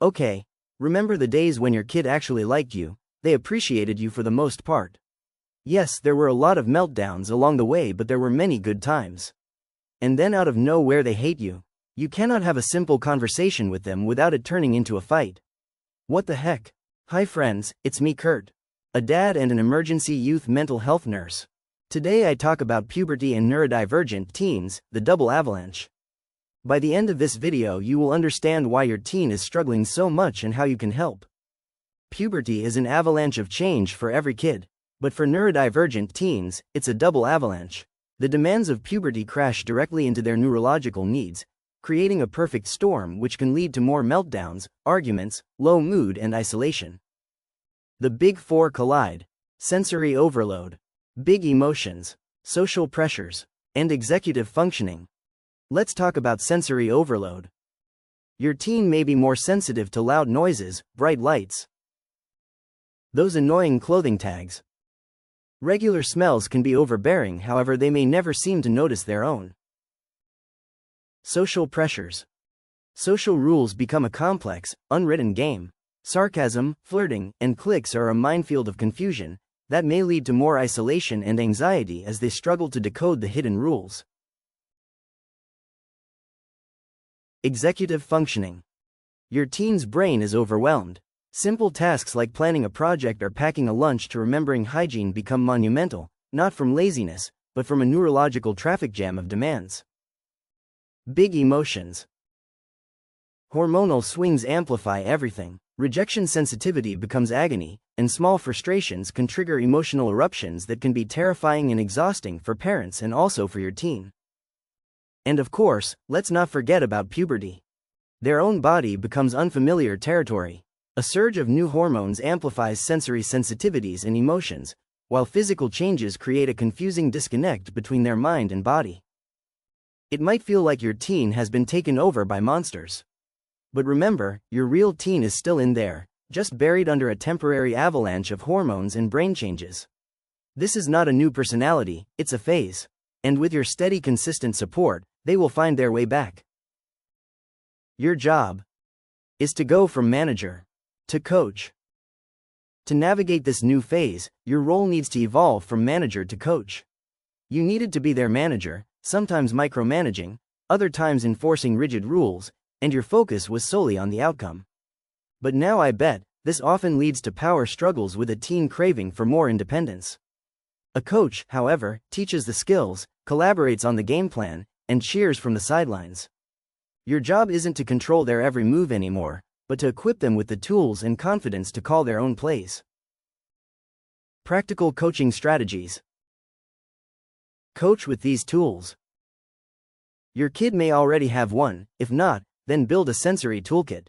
Okay, remember the days when your kid actually liked you, they appreciated you for the most part. Yes, there were a lot of meltdowns along the way, but there were many good times. And then out of nowhere they hate you. You cannot have a simple conversation with them without it turning into a fight. What the heck? Hi friends, it's me Kurt, a dad and an emergency youth mental health nurse. Today I talk about puberty and neurodivergent teens, the double avalanche. By the end of this video you will understand why your teen is struggling so much and how you can help. Puberty is an avalanche of change for every kid, but for neurodivergent teens, it's a double avalanche. The demands of puberty crash directly into their neurological needs, creating a perfect storm which can lead to more meltdowns, arguments, low mood and isolation. The big four collide: sensory overload, big emotions, social pressures, and executive functioning. Let's talk about sensory overload. Your teen may be more sensitive to loud noises, bright lights, those annoying clothing tags. Regular smells can be overbearing, however they may never seem to notice their own. Social pressures. Social rules become a complex, unwritten game. Sarcasm, flirting, and cliques are a minefield of confusion that may lead to more isolation and anxiety as they struggle to decode the hidden rules. Executive functioning. Your teen's brain is overwhelmed. Simple tasks like planning a project or packing a lunch to remembering hygiene become monumental, not from laziness, but from a neurological traffic jam of demands. Big emotions. Hormonal swings amplify everything. Rejection sensitivity becomes agony, and small frustrations can trigger emotional eruptions that can be terrifying and exhausting for parents and also for your teen. And of course, let's not forget about puberty. Their own body becomes unfamiliar territory. A surge of new hormones amplifies sensory sensitivities and emotions, while physical changes create a confusing disconnect between their mind and body. It might feel like your teen has been taken over by monsters. But remember, your real teen is still in there, just buried under a temporary avalanche of hormones and brain changes. This is not a new personality, it's a phase. And with your steady, consistent support, they will find their way back. Your job is to go from manager to coach. To navigate this new phase, your role needs to evolve from manager to coach. You needed to be their manager, sometimes micromanaging, other times enforcing rigid rules, and your focus was solely on the outcome. But now I bet, this often leads to power struggles with a teen craving for more independence. A coach, however, teaches the skills, collaborates on the game plan, and cheers from the sidelines. Your job isn't to control their every move anymore, but to equip them with the tools and confidence to call their own plays. Practical coaching strategies. Coach with these tools. Your kid may already have one; if not, then build a sensory toolkit.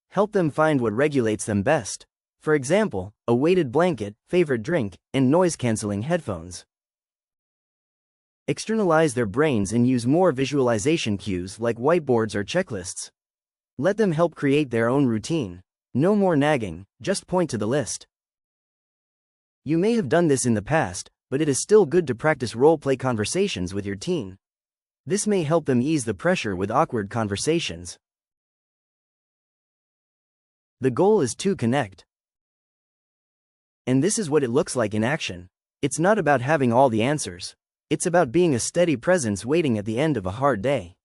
Help them find what regulates them best. For example, a weighted blanket, favorite drink, and noise-canceling headphones. Externalize their brains and use more visualization cues like whiteboards or checklists. Let them help create their own routine. No more nagging, just point to the list. You may have done this in the past, but it is still good to practice role-play conversations with your teen. This may help them ease the pressure with awkward conversations. The goal is to connect. And this is what it looks like in action. It's not about having all the answers. It's about being a steady presence waiting at the end of a hard day.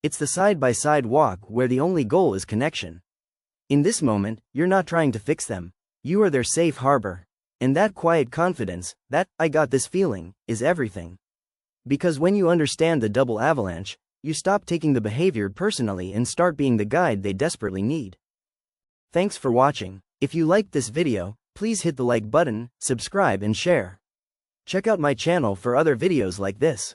It's the side-by-side walk where the only goal is connection. In this moment, you're not trying to fix them. You are their safe harbor. And that quiet confidence, that "I got this" feeling, is everything. Because when you understand the double avalanche, you stop taking the behavior personally and start being the guide they desperately need. Thanks for watching. If you liked this video, please hit the like button, subscribe and share. Check out my channel for other videos like this.